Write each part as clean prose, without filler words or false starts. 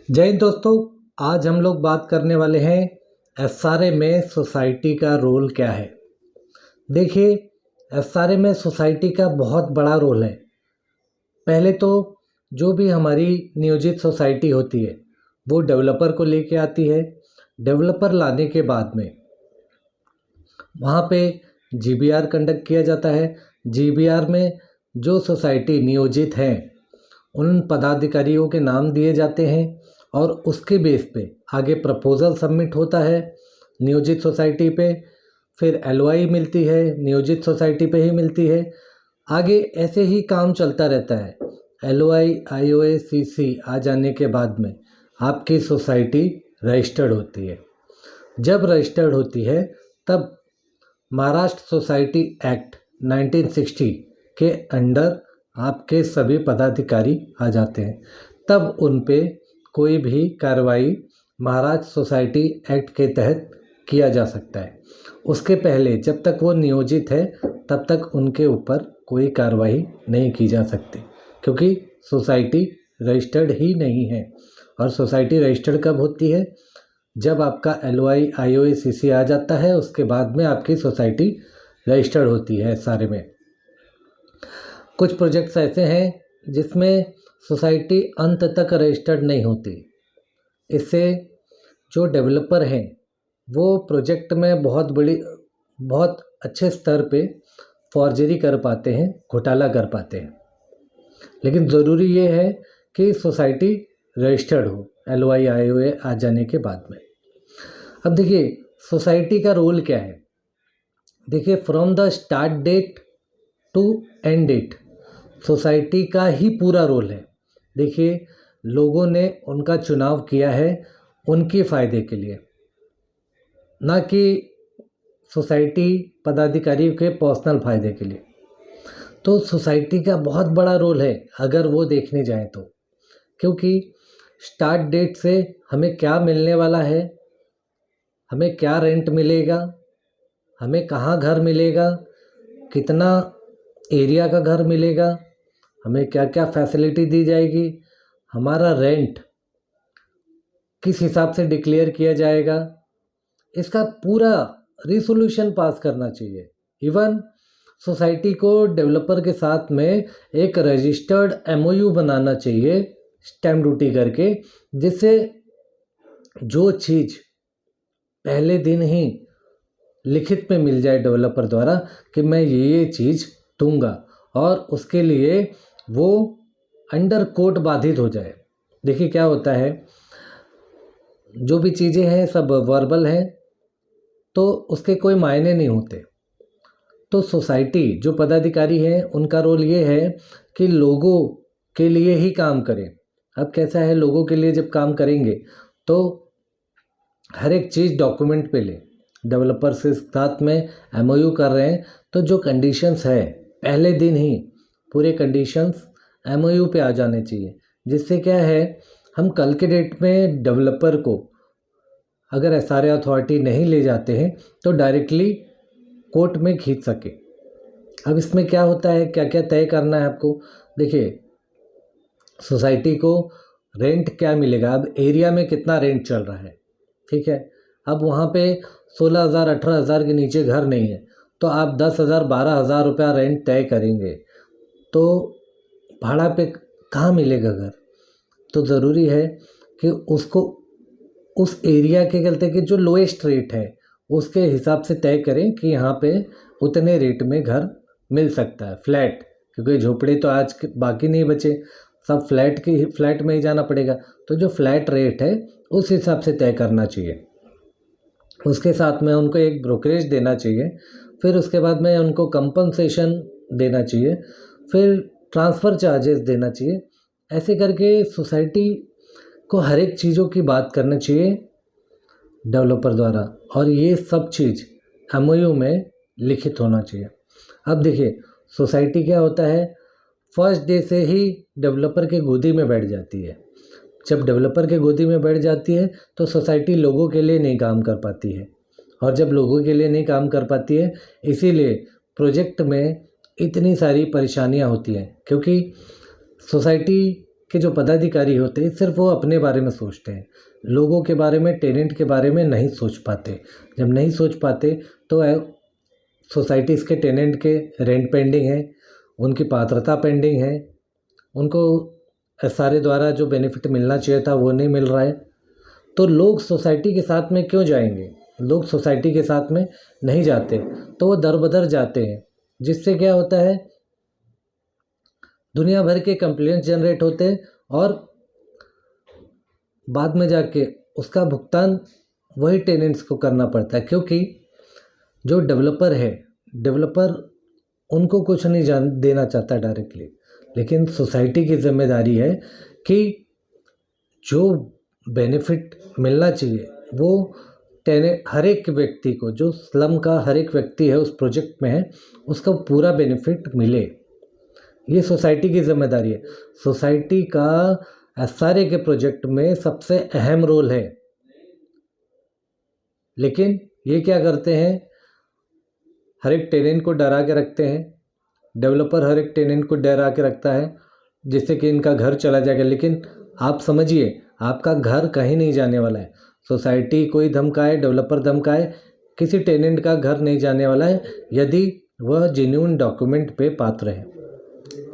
जय हिंद दोस्तों। आज हम लोग बात करने वाले हैं एसआरए में सोसाइटी का रोल क्या है। देखिए, एसआरए में सोसाइटी का बहुत बड़ा रोल है। पहले तो जो भी हमारी नियोजित सोसाइटी होती है वो डेवलपर को लेके आती है। डेवलपर लाने के बाद में वहाँ पे जीबीआर कंडक्ट किया जाता है। जीबीआर में जो सोसाइटी नियोजित हैं उन पदाधिकारियों के नाम दिए जाते हैं और उसके बेस पे आगे प्रपोज़ल सबमिट होता है नियोजित सोसाइटी पे। फिर एलओआई मिलती है, नियोजित सोसाइटी पे ही मिलती है। आगे ऐसे ही काम चलता रहता है। एलओआई आईओए सीसी आ जाने के बाद में आपकी सोसाइटी रजिस्टर्ड होती है। जब रजिस्टर्ड होती है तब महाराष्ट्र सोसाइटी एक्ट 1960 के अंडर आपके सभी पदाधिकारी आ जाते हैं। तब उन पे कोई भी कार्रवाई महाराष्ट्र सोसाइटी एक्ट के तहत किया जा सकता है। उसके पहले जब तक वो नियोजित है तब तक उनके ऊपर कोई कार्रवाई नहीं की जा सकती, क्योंकि सोसाइटी रजिस्टर्ड ही नहीं है। और सोसाइटी रजिस्टर्ड कब होती है? जब आपका एलओआई आईओए सीसी आ जाता है, उसके बाद में आपकी सोसाइटी रजिस्टर्ड होती है। सारे में कुछ प्रोजेक्ट्स ऐसे हैं जिसमें सोसाइटी अंत तक रजिस्टर्ड नहीं होती। इससे जो डेवलपर हैं वो प्रोजेक्ट में बहुत अच्छे स्तर पे फॉर्जरी कर पाते हैं, घोटाला कर पाते हैं। लेकिन ज़रूरी ये है कि सोसाइटी रजिस्टर्ड हो एलओआई आईओए आ जाने के बाद में। अब देखिए, सोसाइटी का रोल क्या है। देखिए, from the start date to end date society का ही पूरा रोल है। देखिए, लोगों ने उनका चुनाव किया है उनके फ़ायदे के लिए, ना कि सोसाइटी पदाधिकारियों के पर्सनल फ़ायदे के लिए। तो सोसाइटी का बहुत बड़ा रोल है अगर वो देखने जाएं तो, क्योंकि स्टार्ट डेट से हमें क्या मिलने वाला है, हमें क्या रेंट मिलेगा, हमें कहाँ घर मिलेगा, कितना एरिया का घर मिलेगा, हमें क्या क्या फैसिलिटी दी जाएगी, हमारा रेंट किस हिसाब से डिक्लेयर किया जाएगा, इसका पूरा रिसोल्यूशन पास करना चाहिए। इवन सोसाइटी को डेवलपर के साथ में एक रजिस्टर्ड एमओयू बनाना चाहिए स्टैम्प ड्यूटी करके, जिससे जो चीज़ पहले दिन ही लिखित में मिल जाए डेवलपर द्वारा कि मैं ये चीज़ दूंगा, और उसके लिए वो अंडर कोर्ट बाधित हो जाए। देखिए क्या होता है, जो भी चीज़ें हैं सब वर्बल हैं तो उसके कोई मायने नहीं होते। तो सोसाइटी जो पदाधिकारी हैं उनका रोल ये है कि लोगों के लिए ही काम करें। अब कैसा है, लोगों के लिए जब काम करेंगे तो हर एक चीज़ डॉक्यूमेंट पे लें। डेवलपर से साथ में एमओयू कर रहे हैं तो जो कंडीशंस है पहले दिन ही पूरे कंडीशंस एमओयू पे आ जाने चाहिए, जिससे क्या है, हम कल के डेट में डेवलपर को अगर एसआरए अथॉरिटी नहीं ले जाते हैं तो डायरेक्टली कोर्ट में खींच सके। अब इसमें क्या होता है, क्या क्या तय करना है आपको। देखिए, सोसाइटी को रेंट क्या मिलेगा, अब एरिया में कितना रेंट चल रहा है, ठीक है। अब वहाँ पे 16,000 18,000 के नीचे घर नहीं है तो आप 10,000 12,000 रुपया रेंट तय करेंगे तो भाड़ा पे कहाँ मिलेगा घर। तो ज़रूरी है कि उसको उस एरिया के कहते हैं कि जो लोएस्ट रेट है उसके हिसाब से तय करें कि यहाँ पे उतने रेट में घर मिल सकता है फ्लैट, क्योंकि झोपड़े तो आज बाकी नहीं बचे, सब फ्लैट में ही जाना पड़ेगा। तो जो फ्लैट रेट है उस हिसाब से तय करना चाहिए। उसके साथ में उनको एक ब्रोकरेज देना चाहिए, फिर उसके बाद में उनको कंपनसेशन देना चाहिए, फिर ट्रांसफ़र चार्जेस देना चाहिए। ऐसे करके सोसाइटी को हर एक चीज़ों की बात करना चाहिए डेवलपर द्वारा, और ये सब चीज़ एमओयू में लिखित होना चाहिए। अब देखिए, सोसाइटी क्या होता है, फर्स्ट डे से ही डेवलपर के गोदी में बैठ जाती है। जब डेवलपर के गोदी में बैठ जाती है तो सोसाइटी लोगों के लिए नहीं काम कर पाती है, और जब लोगों के लिए नहीं काम कर पाती है इसीलिए प्रोजेक्ट में इतनी सारी परेशानियां होती हैं, क्योंकि सोसाइटी कि जो पदाधिकारी होते हैं सिर्फ वो अपने बारे में सोचते हैं, लोगों के बारे में, टेनेंट के बारे में नहीं सोच पाते। जब नहीं सोच पाते तो सोसाइटीज़ के टेनेंट के रेंट पेंडिंग है, उनकी पात्रता पेंडिंग है, उनको एसआरए द्वारा जो बेनिफिट मिलना चाहिए था वो नहीं मिल रहा है। तो लोग सोसाइटी के साथ में क्यों जाएंगे? लोग सोसाइटी के साथ में नहीं जाते, तो वो दर बदर जाते हैं, जिससे क्या होता है, दुनिया भर के कंप्लेंट्स जनरेट होते हैं और बाद में जाके उसका भुगतान वही टेनेंट्स को करना पड़ता है, क्योंकि जो डेवलपर है, डेवलपर उनको कुछ नहीं देना चाहता डायरेक्टली, लेकिन सोसाइटी की जिम्मेदारी है कि जो बेनिफिट मिलना चाहिए वो हर एक व्यक्ति को, जो स्लम का हर एक व्यक्ति है उस प्रोजेक्ट में है, उसका पूरा बेनिफिट मिले। ये सोसाइटी की जिम्मेदारी है। सोसाइटी का एसआरए के प्रोजेक्ट में सबसे अहम रोल है, लेकिन ये क्या करते हैं, हर एक टेनेंट को डरा के रखते हैं। डेवलपर हर एक टेनेंट को डरा के रखता है जिससे कि इनका घर चला जाएगा, लेकिन आप समझिए आपका घर कहीं नहीं जाने वाला है। सोसाइटी कोई धमकाए, डेवलपर धमकाए, किसी टेनेंट का घर नहीं जाने वाला है यदि वह जेन्युइन डॉक्यूमेंट पे पात्र है।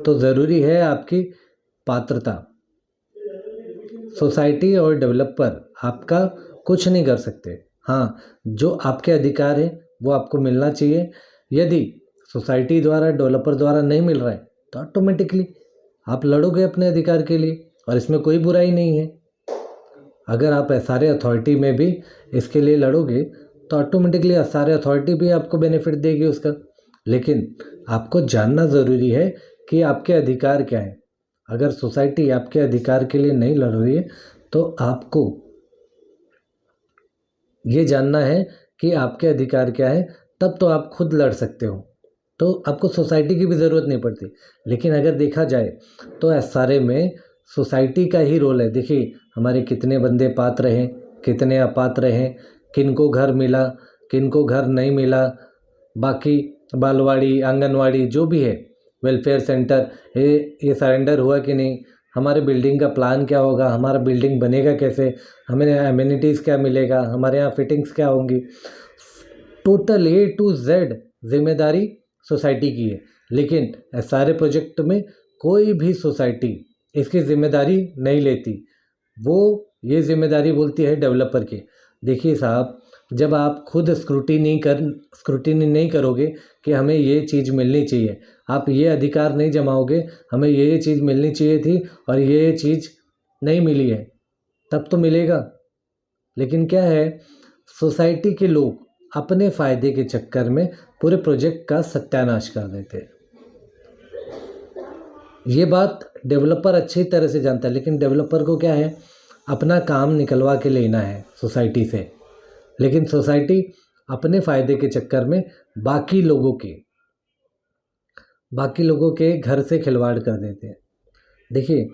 तो ज़रूरी है आपकी पात्रता। सोसाइटी और डेवलपर आपका कुछ नहीं कर सकते। हाँ, जो आपके अधिकार है वो आपको मिलना चाहिए। यदि सोसाइटी द्वारा, डेवलपर द्वारा नहीं मिल रहा है तो ऑटोमेटिकली आप लड़ोगे अपने अधिकार के लिए, और इसमें कोई बुराई नहीं है। अगर आप एसआरए अथॉरिटी में भी इसके लिए लड़ोगे तो ऑटोमेटिकली एसआरए अथॉरिटी भी आपको बेनिफिट देगी उसका। लेकिन आपको जानना ज़रूरी है कि आपके अधिकार क्या हैं। अगर सोसाइटी आपके अधिकार के लिए नहीं लड़ रही है तो आपको ये जानना है कि आपके अधिकार क्या है, तब तो आप खुद लड़ सकते हो, तो आपको सोसाइटी की भी ज़रूरत नहीं पड़ती। लेकिन अगर देखा जाए तो एसआरए में सोसाइटी का ही रोल है। देखिए हमारे कितने बंदे पात्र हैं, कितने अपात्र हैं, किन को घर मिला, किन को घर नहीं मिला, बाकी बालवाड़ी, आंगनवाड़ी जो भी है, वेलफेयर सेंटर, ये सरेंडर हुआ कि नहीं, हमारे बिल्डिंग का प्लान क्या होगा, हमारा बिल्डिंग बनेगा कैसे, हमें एमिनिटीज़ क्या मिलेगा, हमारे यहाँ फिटिंग्स क्या होंगी। टोटल A to Z जिम्मेदारी सोसाइटी की है। लेकिन एसआरए प्रोजेक्ट में कोई भी सोसाइटी इसकी जिम्मेदारी नहीं लेती, वो ये जिम्मेदारी बोलती है डेवलपर की। देखिए साहब, जब आप खुद स्क्रूटिनी नहीं करोगे कि हमें ये चीज़ मिलनी चाहिए, आप ये अधिकार नहीं जमाओगे, हमें ये चीज़ मिलनी चाहिए थी और ये चीज़ नहीं मिली है, तब तो मिलेगा। लेकिन क्या है, सोसाइटी के लोग अपने फ़ायदे के चक्कर में पूरे प्रोजेक्ट का सत्यानाश कर देते हैं। ये बात डेवलपर अच्छी तरह से जानता है, लेकिन डेवलपर को क्या है, अपना काम निकलवा के लेना है सोसाइटी से, लेकिन सोसाइटी अपने फ़ायदे के चक्कर में बाकी लोगों के घर से खिलवाड़ कर देते हैं। देखिए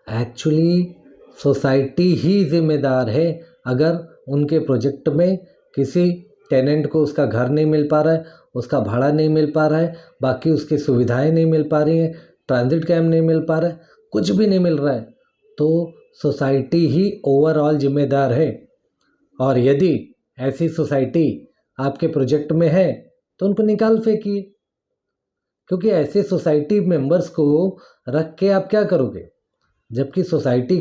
एक्चुअली सोसाइटी ही जिम्मेदार है अगर उनके प्रोजेक्ट में किसी टेनेंट को उसका घर नहीं मिल पा रहा है, उसका भाड़ा नहीं मिल पा रहा है, बाकी उसकी सुविधाएं नहीं मिल पा रही हैं, ट्रांजिट कैम्प नहीं मिल पा रहा है, कुछ भी नहीं मिल रहा है, तो सोसाइटी ही ओवरऑल जिम्मेदार है। और यदि ऐसी सोसाइटी आपके प्रोजेक्ट में है तो उनको निकाल फेंकिए, क्योंकि ऐसे सोसाइटी मेंबर्स को रख के आप क्या करोगे, जबकि सोसाइटी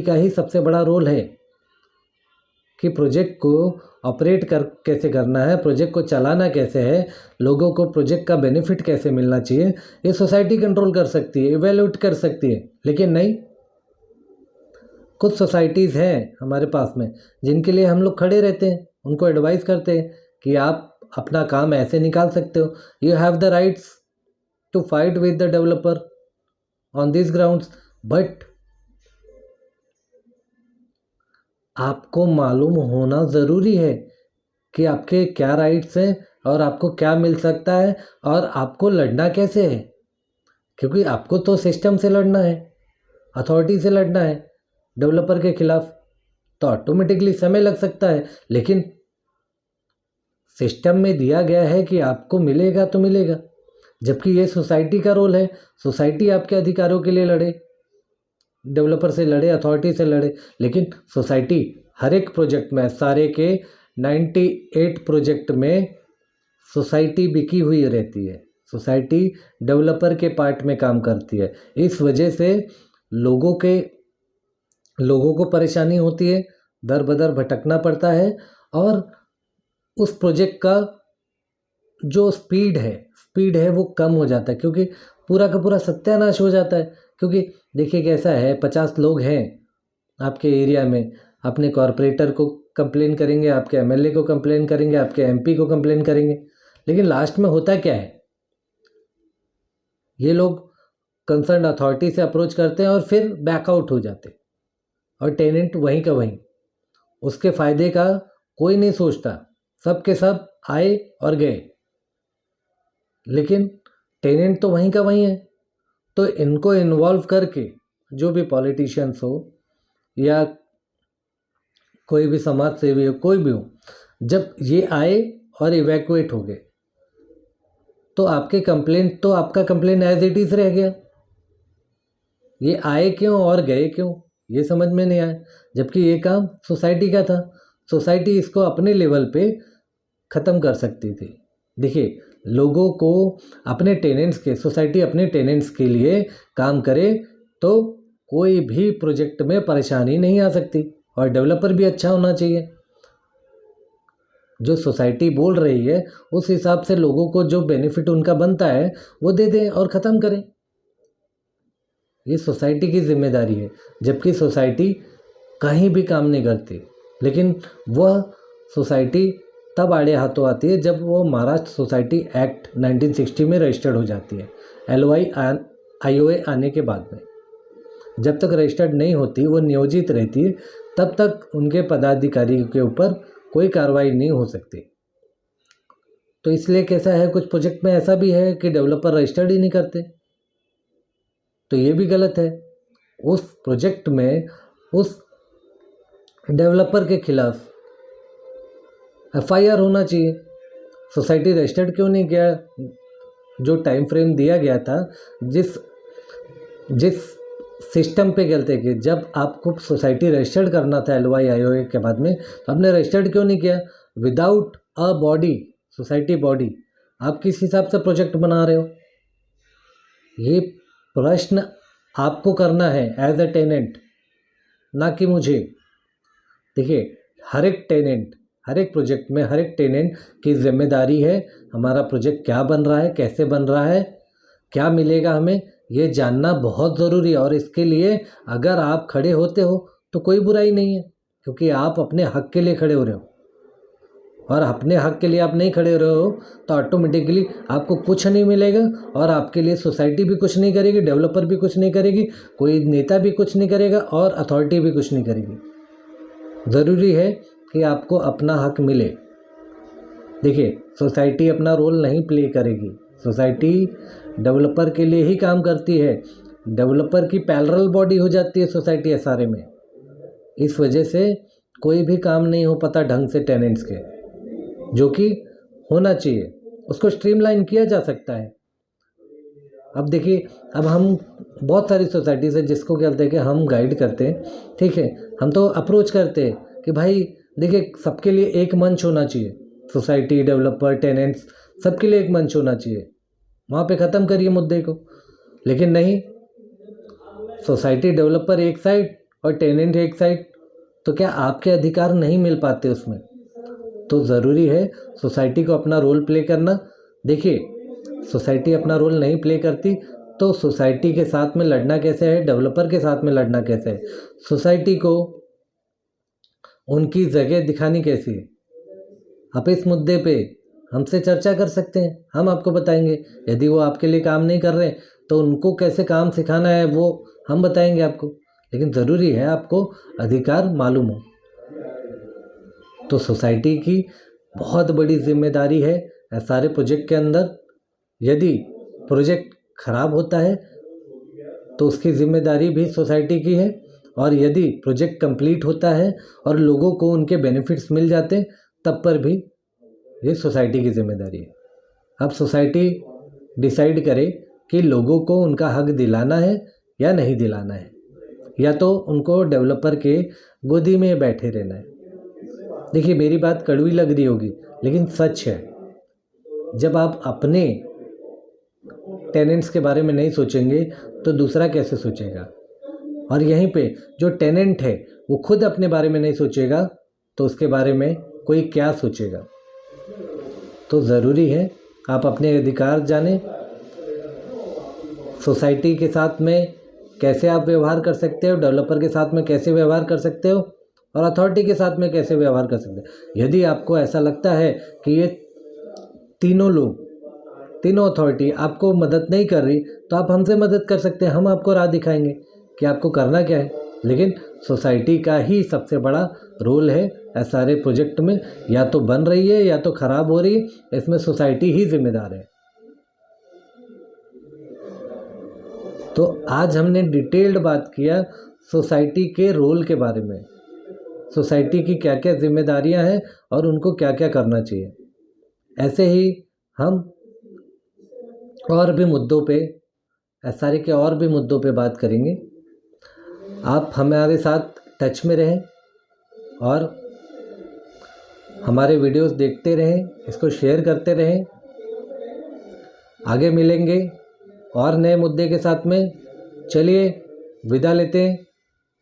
का ही सबसे बड़ा रोल है कि प्रोजेक्ट को ऑपरेट कैसे करना है, प्रोजेक्ट को चलाना कैसे है, लोगों को प्रोजेक्ट का बेनिफिट कैसे मिलना चाहिए, ये सोसाइटी कंट्रोल कर सकती है, इवैल्यूएट कर सकती है। लेकिन नहीं, कुछ सोसाइटीज़ हैं हमारे पास में जिनके लिए हम लोग खड़े रहते हैं, उनको एडवाइस करते हैं कि आप अपना काम ऐसे निकाल सकते हो, you have the rights to fight with the developer on this grounds, but आपको मालूम होना ज़रूरी है कि आपके क्या राइट्स हैं और आपको क्या मिल सकता है और आपको लड़ना कैसे है, क्योंकि आपको तो सिस्टम से लड़ना है, अथॉरिटी से लड़ना है डेवलपर के खिलाफ, तो ऑटोमेटिकली समय लग सकता है। लेकिन सिस्टम में दिया गया है कि आपको मिलेगा तो मिलेगा, जबकि ये सोसाइटी का रोल है, सोसाइटी आपके अधिकारों के लिए लड़े। डेवलपर से लड़े, अथॉरिटी से लड़े, लेकिन सोसाइटी हर एक प्रोजेक्ट में, सारे के 98 प्रोजेक्ट में सोसाइटी बिकी हुई रहती है। सोसाइटी डेवलपर के पार्ट में काम करती है। इस वजह से लोगों को परेशानी होती है, दर बदर भटकना पड़ता है, और उस प्रोजेक्ट का जो स्पीड है वो कम हो जाता है, क्योंकि पूरा का पूरा सत्यानाश हो जाता है। क्योंकि देखिए कैसा है, 50 लोग हैं आपके एरिया में, अपने कॉरपोरेटर को कंप्लेन करेंगे, आपके एमएलए को कंप्लेन करेंगे, आपके एमपी को कंप्लेन करेंगे, लेकिन लास्ट में होता क्या है, ये लोग कंसर्न अथॉरिटी से अप्रोच करते हैं और फिर बैकआउट हो जाते हैं, और टेनेंट वहीं का वहीं, उसके फ़ायदे का कोई नहीं सोचता, सब के सब आए और गए, लेकिन टेनेंट तो वहीं का वहीं है। तो इनको इन्वॉल्व करके, जो भी पॉलिटिशियंस हो या कोई भी समाज सेवी हो, कोई भी हो, जब ये आए और इवैक्यूएट हो गए, तो आपका कंप्लेंट एज इट इज़ रह गया। ये आए क्यों और गए क्यों, ये समझ में नहीं आया, जबकि ये काम सोसाइटी का था। सोसाइटी इसको अपने लेवल पे ख़त्म कर सकती थी। देखिए, लोगों को सोसाइटी अपने टेनेंट्स के लिए काम करे तो कोई भी प्रोजेक्ट में परेशानी नहीं आ सकती, और डेवलपर भी अच्छा होना चाहिए। जो सोसाइटी बोल रही है उस हिसाब से लोगों को जो बेनिफिट उनका बनता है वो दे दें और ख़त्म करें। ये सोसाइटी की जिम्मेदारी है, जबकि सोसाइटी कहीं भी काम नहीं करती, लेकिन वह सोसाइटी तब आड़े हाथों आती है जब वो महाराष्ट्र सोसाइटी एक्ट 1960 में रजिस्टर्ड हो जाती है। LOI आने के बाद में जब तक रजिस्टर्ड नहीं होती, वो नियोजित रहती है, तब तक उनके पदाधिकारी के ऊपर कोई कार्रवाई नहीं हो सकती। तो इसलिए कैसा है, कुछ प्रोजेक्ट में ऐसा भी है कि डेवलपर रजिस्टर्ड ही नहीं करते, तो ये भी गलत है। उस प्रोजेक्ट में उस डेवलपर के खिलाफ FIR होना चाहिए। सोसाइटी रजिस्टर्ड क्यों नहीं किया, जो टाइम फ्रेम दिया गया था, जिस सिस्टम पे गलते कि जब आपको सोसाइटी रजिस्टर्ड करना था LOI IOA के बाद में, तो आपने रजिस्टर्ड क्यों नहीं किया। Without a body, society body, आप किस हिसाब से प्रोजेक्ट बना रहे हो, ये प्रश्न आपको करना है एज अ टेनेंट, ना कि मुझे। देखिए, हर एक प्रोजेक्ट में हर एक टेनेंट की जिम्मेदारी है, हमारा प्रोजेक्ट क्या बन रहा है, कैसे बन रहा है, क्या मिलेगा हमें, ये जानना बहुत ज़रूरी है। और इसके लिए अगर आप खड़े होते हो तो कोई बुराई नहीं है, क्योंकि आप अपने हक के लिए खड़े हो रहे हो, और अपने हक के लिए आप नहीं खड़े हो रहे हो तो ऑटोमेटिकली आपको कुछ नहीं मिलेगा, और आपके लिए सोसाइटी भी कुछ नहीं करेगी, डेवलपर भी कुछ नहीं करेगी, कोई नेता भी कुछ नहीं करेगा, और अथॉरिटी भी कुछ नहीं करेगी। ज़रूरी है कि आपको अपना हक मिले। देखिए, सोसाइटी अपना रोल नहीं प्ले करेगी, सोसाइटी डेवलपर के लिए ही काम करती है, डेवलपर की पैरेलल बॉडी हो जाती है सोसाइटी SRA में। इस वजह से कोई भी काम नहीं हो पाता ढंग से टेनेंट्स के, जो कि होना चाहिए, उसको स्ट्रीमलाइन किया जा सकता है। अब देखिए, अब हम बहुत सारी सोसाइटीज़ है जिसको क्या बोलते हैं कि हम गाइड करते हैं, ठीक है, हम तो अप्रोच करते हैं कि भाई देखिए, सबके लिए एक मंच होना चाहिए, सोसाइटी, डेवलपर, टेनेंट्स, सबके लिए एक मंच होना चाहिए, वहाँ पे ख़त्म करिए मुद्दे को। लेकिन नहीं, सोसाइटी डेवलपर एक साइड और टेनेंट एक साइड, तो क्या आपके अधिकार नहीं मिल पाते उसमें। तो ज़रूरी है सोसाइटी को अपना रोल प्ले करना। देखिए, सोसाइटी अपना रोल नहीं प्ले करती तो सोसाइटी के साथ में लड़ना कैसे है, डेवलपर के साथ में लड़ना कैसे है, सोसाइटी को उनकी जगह दिखानी कैसी है। आप इस मुद्दे पे हमसे चर्चा कर सकते हैं, हम आपको बताएंगे। यदि वो आपके लिए काम नहीं कर रहे तो उनको कैसे काम सिखाना है वो हम बताएंगे आपको, लेकिन ज़रूरी है आपको अधिकार मालूम हो। तो सोसाइटी की बहुत बड़ी जिम्मेदारी है सारे प्रोजेक्ट के अंदर। यदि प्रोजेक्ट खराब होता है तो उसकी जिम्मेदारी भी सोसाइटी की है, और यदि प्रोजेक्ट कंप्लीट होता है और लोगों को उनके बेनिफिट्स मिल जाते हैं तब पर भी ये सोसाइटी की जिम्मेदारी है। अब सोसाइटी डिसाइड करे कि लोगों को उनका हक दिलाना है या नहीं दिलाना है। या तो उनको डेवलपर के गोदी में बैठे रहना है। देखिए, मेरी बात कड़वी लग रही होगी, लेकिन सच है। जब आप अपने टेनेंट्स के बारे में नहीं सोचेंगे तो दूसरा कैसे सोचेगा? और यहीं पे जो टेनेंट है वो खुद अपने बारे में नहीं सोचेगा तो उसके बारे में कोई क्या सोचेगा? तो ज़रूरी है आप अपने अधिकार जानें, सोसाइटी के साथ में कैसे आप व्यवहार कर सकते हो, डेवलपर के साथ में कैसे व्यवहार कर सकते हो, और अथॉरिटी के साथ में कैसे व्यवहार कर सकते हो। यदि आपको ऐसा लगता है कि ये तीनों लोग, तीनों अथॉरिटी आपको मदद नहीं कर रही, तो आप हमसे मदद कर सकते हैं। हम आपको राह दिखाएंगे कि आपको करना क्या है। लेकिन सोसाइटी का ही सबसे बड़ा रोल है सारे प्रोजेक्ट में। या तो बन रही है या तो ख़राब हो रही है, इसमें सोसाइटी ही जिम्मेदार है। तो आज हमने डिटेल्ड बात किया सोसाइटी के रोल के बारे में, सोसाइटी की क्या क्या जिम्मेदारियां हैं और उनको क्या क्या करना चाहिए। ऐसे ही हम और भी मुद्दों पे, एसआरए के और भी मुद्दों पे बात करेंगे। आप हमारे साथ टच में रहें और हमारे वीडियोस देखते रहें, इसको शेयर करते रहें। आगे मिलेंगे और नए मुद्दे के साथ में। चलिए विदा लेते हैं।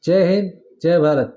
जय हिंद, जय भारत।